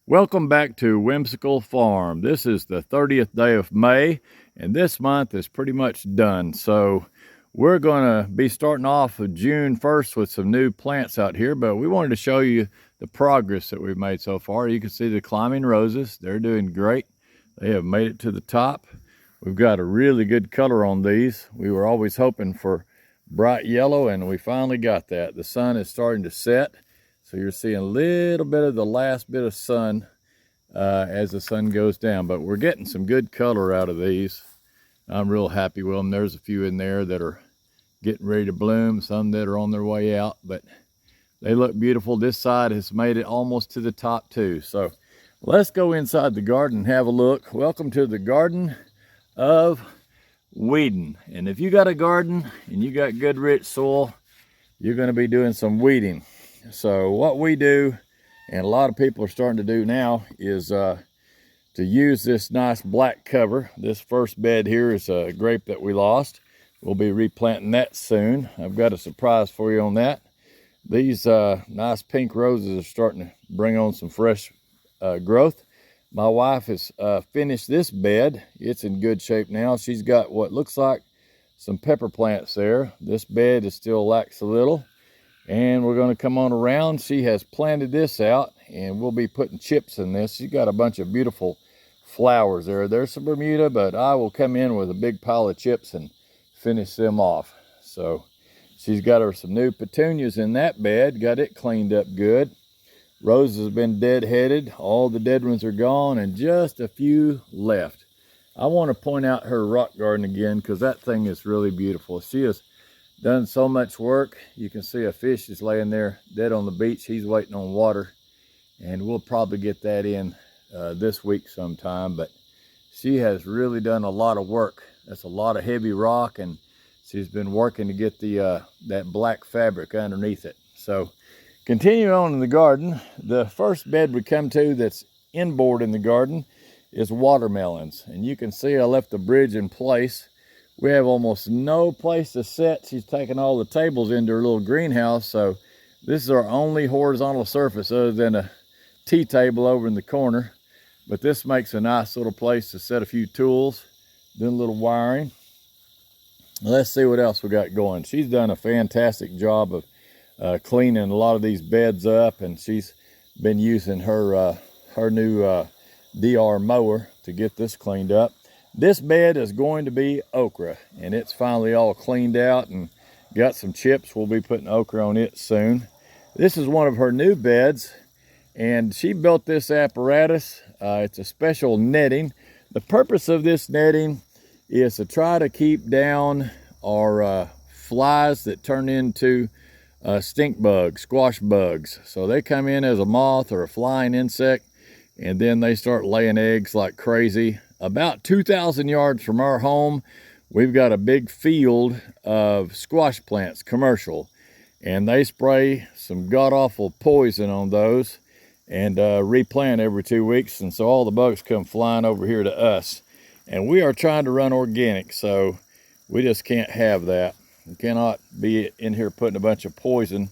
Welcome back to Whimsical Farm. This is the 30th day of May, and this month is pretty much done. So we're going to be starting off with June 1st with some new plants out here, but we wanted to show you the progress that we've made so far. You can see the climbing roses. They're doing great. They have made it to the top. We've got a really good color on these. We were always hoping for bright yellow, and we finally got that. The sun is starting to set. So you're seeing a little bit of the last bit of sun as the sun goes down, but we're getting some good color out of these. I'm real happy with them. There's a few in there that are getting ready to bloom, some that are on their way out, but they look beautiful. This side has made it almost to the top too. So let's go inside the garden and have a look. Welcome to the Garden of Weeding. And if you got a garden and you got good rich soil, you're going to be doing some weeding. So what we do, and a lot of people are starting to do now, is to use this nice black cover. This first bed here is a grape that we lost. We'll be replanting that soon. I've got a surprise for you on that. These nice pink roses are starting to bring on some fresh growth. My wife has finished this bed. It's in good shape now. She's got what looks like some pepper plants there. This bed is still lacks a little. And we're going to come on around. She has planted this out, and we'll be putting chips in this. She's got a bunch of beautiful flowers there. There's some Bermuda, but I will come in with a big pile of chips and finish them off. So she's got her some new petunias in that bed, got it cleaned up good. Roses have been deadheaded. All the dead ones are gone, and just a few left. I want to point out her rock garden again because that thing is really beautiful. She has done so much work. You can see a fish is laying there dead on the beach. He's waiting on water, and we'll probably get that in this week sometime. But she has really done a lot of work. That's a lot of heavy rock, and she's been working to get the that black fabric underneath it. So continuing on in the garden, the first bed we come to that's inboard in the garden is watermelons, and you can see I left the bridge in place. We have almost no place to sit. She's taken all the tables into her little greenhouse, so this is our only horizontal surface other than a tea table over in the corner. But this makes a nice little place to set a few tools, do a little wiring. Let's see what else we got going. She's done a fantastic job of cleaning a lot of these beds up, and she's been using her new DR mower to get this cleaned up. This bed is going to be okra, and it's finally all cleaned out and got some chips. We'll be putting okra on it soon. This is one of her new beds, and she built this apparatus. It's a special netting. The purpose of this netting is to try to keep down our flies that turn into stink bugs, squash bugs. So they come in as a moth or a flying insect, and then they start laying eggs like crazy. About 2,000 yards from our home, we've got a big field of squash plants, commercial, and they spray some god-awful poison on those and replant every 2 weeks, and so all the bugs come flying over here to us. And we are trying to run organic, so we just can't have that. You cannot be in here putting a bunch of poison,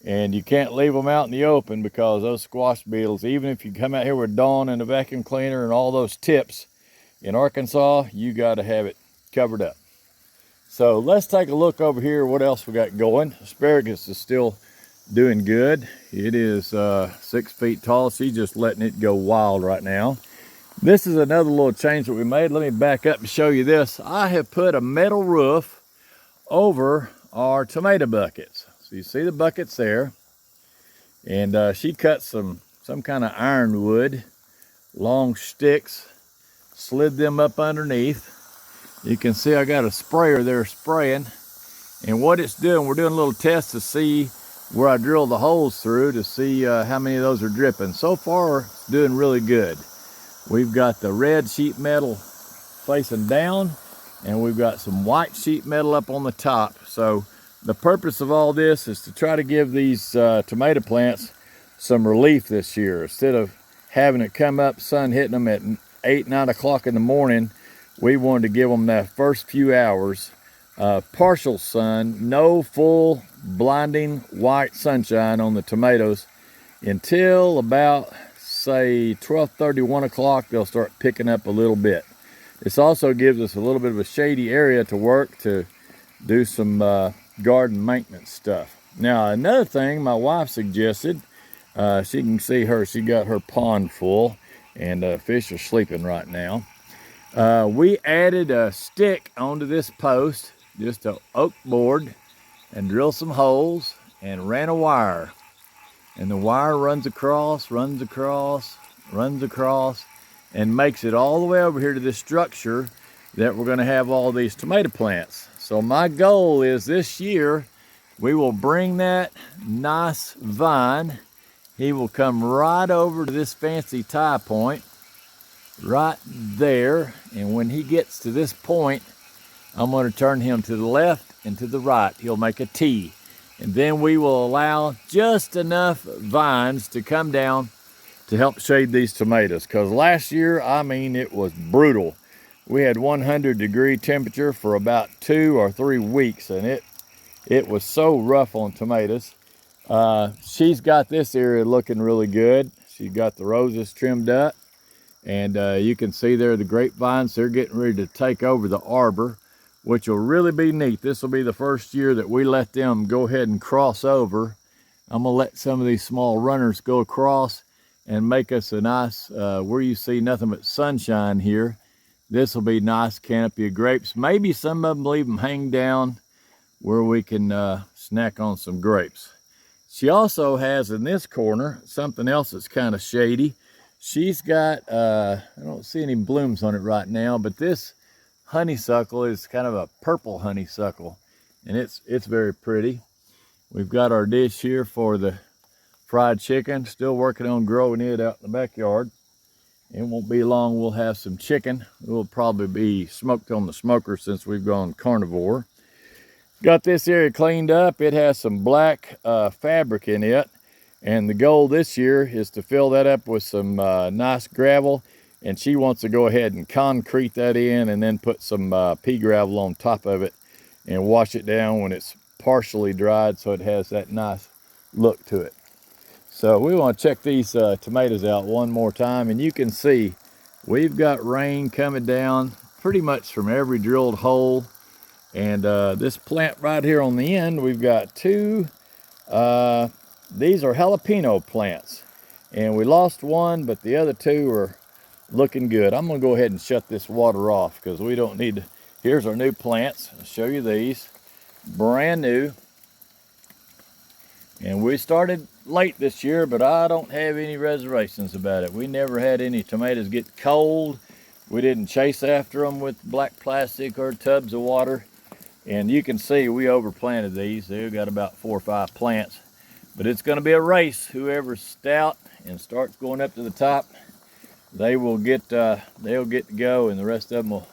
and you can't leave them out in the open because those squash beetles, even if you come out here with Dawn and a vacuum cleaner and all those tips, in Arkansas, you got to have it covered up. So let's take a look over here what else we got going. Asparagus is still doing good. It is 6 feet tall. She's just letting it go wild right now. This is another little change that we made. Let me back up and show you this. I have put a metal roof over our tomato buckets. So you see the buckets there, and she cut some kind of ironwood, long sticks, slid them up underneath. You can see I got a sprayer there spraying, and what it's doing, we're doing a little test to see where I drill the holes through to see how many of those are dripping. So far, it's doing really good. We've got the red sheet metal facing down, and we've got some white sheet metal up on the top. So the purpose of all this is to try to give these tomato plants some relief this year. Instead of having it come up, sun hitting them at 8, 9 o'clock in the morning, we wanted to give them that first few hours partial sun, no full blinding white sunshine on the tomatoes until about say 12:30, 1 o'clock, they'll start picking up a little bit. This also gives us a little bit of a shady area to work to do some garden maintenance stuff. Now, another thing my wife suggested, she can see she got her pond full, and fish are sleeping right now. We added a stick onto this post, just an oak board, and drilled some holes and ran a wire. And the wire runs across, and makes it all the way over here to this structure that we're gonna have all these tomato plants. So my goal is this year, we will bring that nice vine. He will come right over to this fancy tie point, right there. And when he gets to this point, I'm gonna turn him to the left and to the right. He'll make a T. And then we will allow just enough vines to come down to help shade these tomatoes. Because last year, I mean, it was brutal. We had 100-degree temperature for about 2 or 3 weeks, and it was so rough on tomatoes. She's got this area looking really good. She's got the roses trimmed up, and you can see there the grapevines. They're getting ready to take over the arbor, which will really be neat. This will be the first year that we let them go ahead and cross over. I'm gonna let some of these small runners go across and make us a nice, where you see nothing but sunshine here. This will be nice canopy of grapes. Maybe some of them will even hang down where we can snack on some grapes. She also has in this corner something else that's kind of shady. She's got, I don't see any blooms on it right now, but this honeysuckle is kind of a purple honeysuckle, and it's very pretty. We've got our dish here for the fried chicken. Still working on growing it out in the backyard. It won't be long, we'll have some chicken. It will probably be smoked on the smoker since we've gone carnivore. Got this area cleaned up. It has some black fabric in it, and the goal this year is to fill that up with some nice gravel. And she wants to go ahead and concrete that in and then put some pea gravel on top of it and wash it down when it's partially dried so it has that nice look to it. So we want to check these tomatoes out one more time, and you can see we've got rain coming down pretty much from every drilled hole. And this plant right here on the end, we've got two, these are jalapeno plants. And we lost one, but the other two are looking good. I'm gonna go ahead and shut this water off because we don't need to. Here's our new plants. I'll show you these, brand new. And we started late this year, but I don't have any reservations about it. We never had any tomatoes get cold. We didn't chase after them with black plastic or tubs of water. And you can see we overplanted these. They've got about 4 or 5 plants, but it's gonna be a race. Whoever's stout and starts going up to the top, they'll get to go, and the rest of them will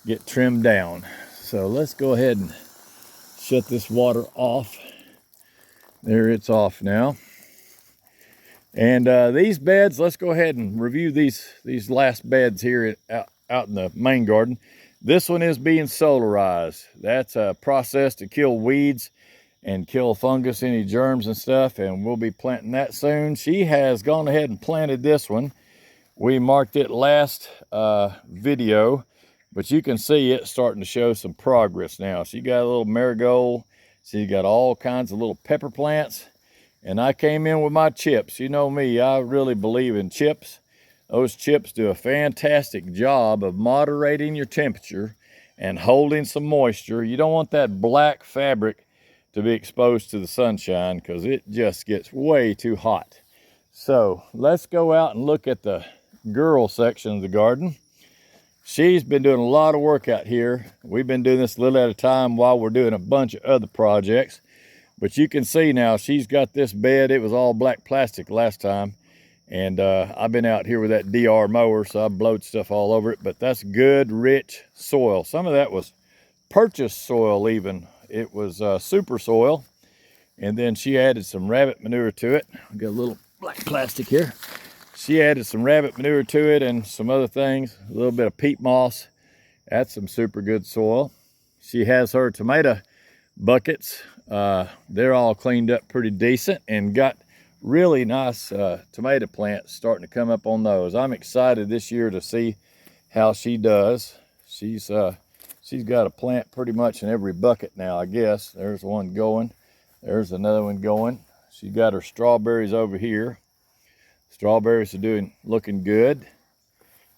get trimmed down. So let's go ahead and shut this water off. There, it's off now. And these beds, let's go ahead and review these last beds here out in the main garden. This one is being solarized. That's a process to kill weeds and kill fungus, any germs and stuff, and we'll be planting that soon. She has gone ahead and planted this one. We marked it last video, but you can see it starting to show some progress now. She got a little marigold. She got all kinds of little pepper plants. And I came in with my chips. You know me, I really believe in chips. Those chips do a fantastic job of moderating your temperature and holding some moisture. You don't want that black fabric to be exposed to the sunshine because it just gets way too hot. So let's go out and look at the girl section of the garden. She's been doing a lot of work out here. We've been doing this a little at a time while we're doing a bunch of other projects. But you can see now she's got this bed. It was all black plastic last time. And I've been out here with that DR mower, so I blowed stuff all over it. But that's good, rich soil. Some of that was purchased soil even. It was super soil. And then she added some rabbit manure to it. I've got a little black plastic here. She added some rabbit manure to it and some other things, a little bit of peat moss. That's some super good soil. She has her tomato buckets. They're all cleaned up pretty decent and got really nice tomato plants starting to come up on those. I'm excited this year to see how she does. She's got a plant pretty much in every bucket now, I guess. There's one going. There's another one going. She's got her strawberries over here. Strawberries are looking good.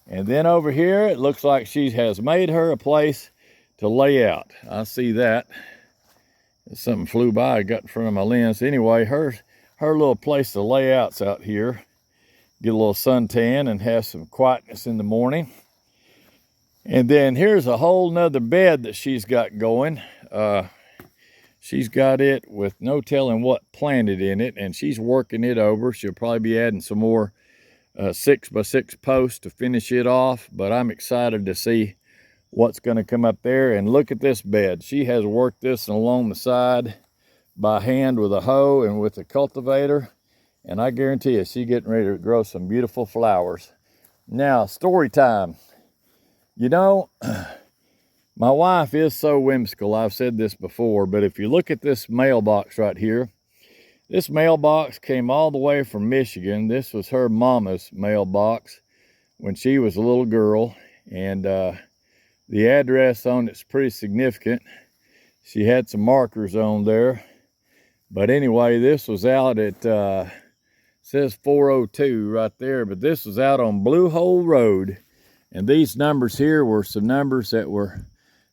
And then over here, it looks like she has made her a place to lay out. I see that. Something flew by, I got in front of my lens. Anyway, her little place to lay out's out here. Get a little suntan and have some quietness in the morning. And then here's a whole nother bed that she's got going. She's got it with no telling what planted in it, and she's working it over. She'll probably be adding some more 6x6 posts to finish it off, but I'm excited to see what's going to come up there. And look at this bed. She has worked this along the side by hand with a hoe and with a cultivator, and I guarantee you she's getting ready to grow some beautiful flowers. Now, story time. You know, my wife is so whimsical. I've said this before, but if you look at this mailbox right here, this mailbox came all the way from Michigan. This was her mama's mailbox when she was a little girl, and the address on it's pretty significant. She had some markers on there. But anyway, this was out at, says 402 right there, but this was out on Blue Hole Road. And these numbers here were some numbers that were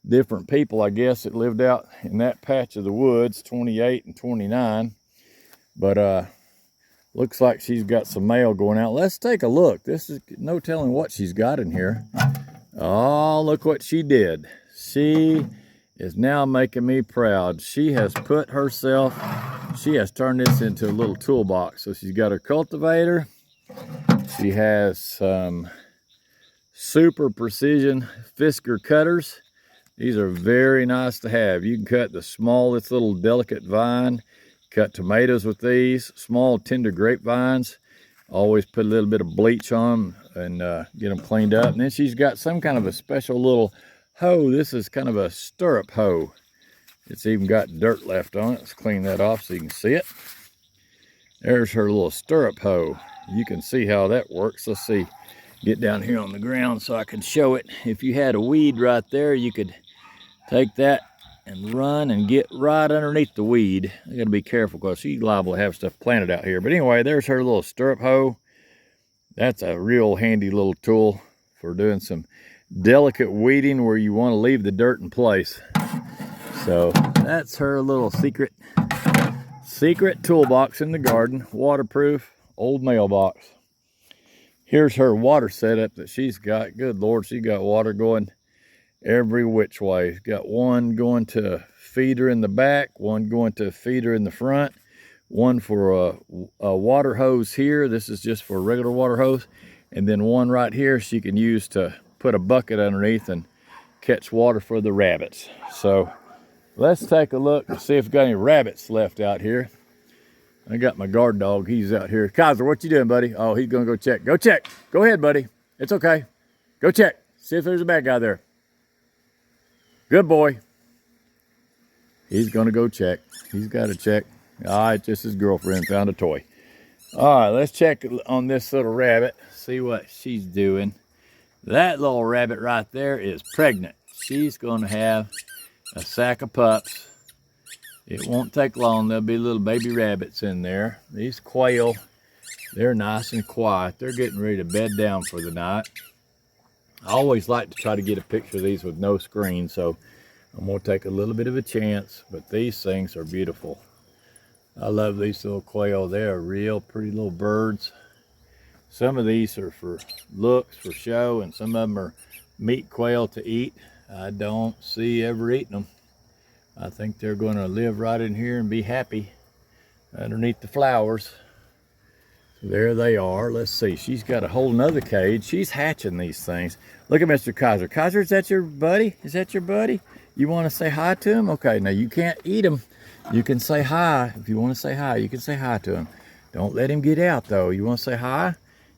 different people, I guess, that lived out in that patch of the woods, 28 and 29. But looks like she's got some mail going out. Let's take a look. This is no telling what she's got in here. Oh, look what she did. She is now making me proud. She has put herself, she has turned this into a little toolbox. So she's got her cultivator. She has some super precision Fisker cutters. These are very nice to have. You can cut the smallest little delicate vine, cut tomatoes with these, small tender grapevines. Always put a little bit of bleach on them and get them cleaned up. And then she's got some kind of a special little hoe. This is kind of a stirrup hoe. It's even got dirt left on it. Let's clean that off so you can see it. There's her little stirrup hoe. You can see how that works. Let's see. Get down here on the ground so I can show it. If you had a weed right there, you could take that and run and get right underneath the weed. You gotta be careful because she's liable to have stuff planted out here. But anyway, there's her little stirrup hoe. That's a real handy little tool for doing some delicate weeding where you want to leave the dirt in place. So that's her little secret toolbox in the garden. Waterproof, old mailbox. Here's her water setup that she's got. Good Lord, she got water going every which way. She's got one going to feed her in the back, one going to feed her in the front, one for a water hose here. This is just for a regular water hose. And then one right here she can use to put a bucket underneath and catch water for the rabbits. So let's take a look and see if we've got any rabbits left out here. I got my guard dog. He's out here. Kaiser, what you doing, buddy? Oh, he's going to go check. Go check. Go ahead, buddy. It's okay. Go check. See if there's a bad guy there. Good boy. He's going to go check. He's got to check. All right, just his girlfriend found a toy. All right, let's check on this little rabbit. See what she's doing. That little rabbit right there is pregnant. She's going to have a sack of pups. It won't take long. There'll be little baby rabbits in there. These quail, they're nice and quiet. They're getting ready to bed down for the night. I always like to try to get a picture of these with no screen, so I'm going to take a little bit of a chance, but these things are beautiful. I love these little quail. They're real pretty little birds. Some of these are for looks, for show, and some of them are meat quail to eat. I don't see ever eating them. I think they're going to live right in here and be happy underneath the flowers. So there they are. Let's see. She's got a whole nother cage. She's hatching these things. Look at Mr. Kaiser. Kaiser, is that your buddy? Is that your buddy? You want to say hi to him? Okay, now you can't eat him. You can say hi. If you want to say hi, you can say hi to him. Don't let him get out, though. You want to say hi?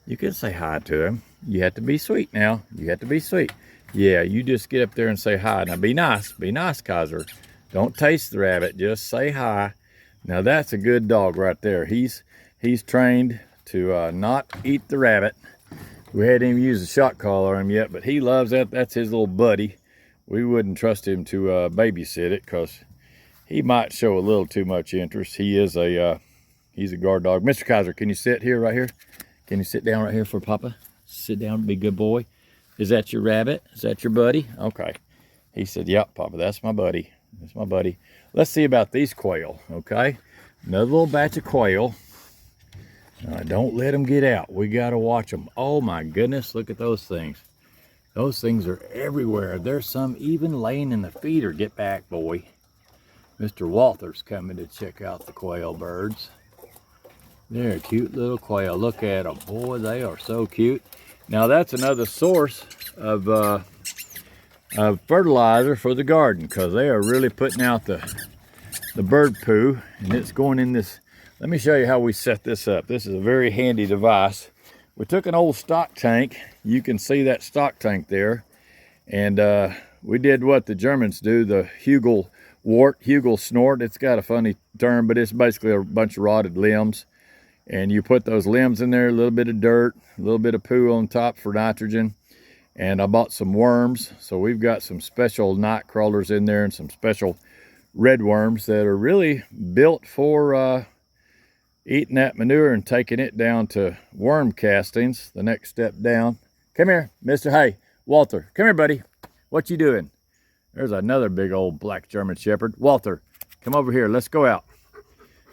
You can say hi to him. You have to be sweet now. You have to be sweet. Yeah, you just get up there and say hi. Now be nice. Be nice, Kaiser. Don't taste the rabbit. Just say hi. Now that's a good dog right there. He's He's trained to not eat the rabbit. We hadn't even used a shot collar on him yet, but he loves that. That's his little buddy. We wouldn't trust him to babysit it because he might show a little too much interest. He's a guard dog. Mr. Kaiser, can you sit here, right here? Can you sit down right here for Papa? Sit down, be a good boy. Is that your rabbit? Is that your buddy? Okay. He said, yep, Papa, that's my buddy. That's my buddy. Let's see about these quail, okay? Another little batch of quail. Don't let them get out. We got to watch them. Oh my goodness, look at those things. Those things are everywhere. There's some even laying in the feeder. Get back, boy. Mr. Walther's coming to check out the quail birds. They're cute little quail. Look at them. Boy, they are so cute. Now that's another source of fertilizer for the garden, because they are really putting out the bird poo, and it's going in this. Let me show you how we set this up. This is a very handy device. We took an old stock tank. You can see that stock tank there. And we did what the Germans do, the Hugel snort. It's got a funny term, but it's basically a bunch of rotted limbs. And you put those limbs in there, a little bit of dirt, a little bit of poo on top for nitrogen. And I bought some worms. So we've got some special night crawlers in there and some special red worms that are really built for eating that manure and taking it down to worm castings, the next step down. Come here, Mr. Hey, Walter, come here, buddy. What you doing? There's another big old black German Shepherd. Walter, come over here, let's go out.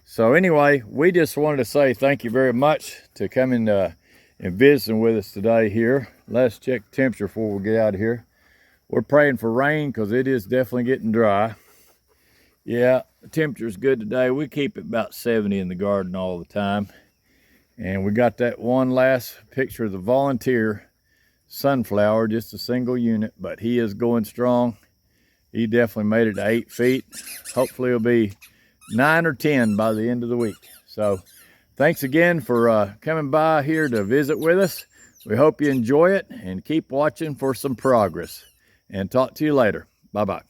So anyway, we just wanted to say thank you very much to coming and visiting with us today here. Let's check the temperature before we get out of here. We're praying for rain because it is definitely getting dry. Yeah, the temperature's good today. We keep it about 70 in the garden all the time. And we got that one last picture of the volunteer sunflower, just a single unit, but he is going strong. He definitely made it to 8 feet. Hopefully it'll be 9 or 10 by the end of the week. So thanks again for coming by here to visit with us. We hope you enjoy it and keep watching for some progress. And talk to you later. Bye-bye.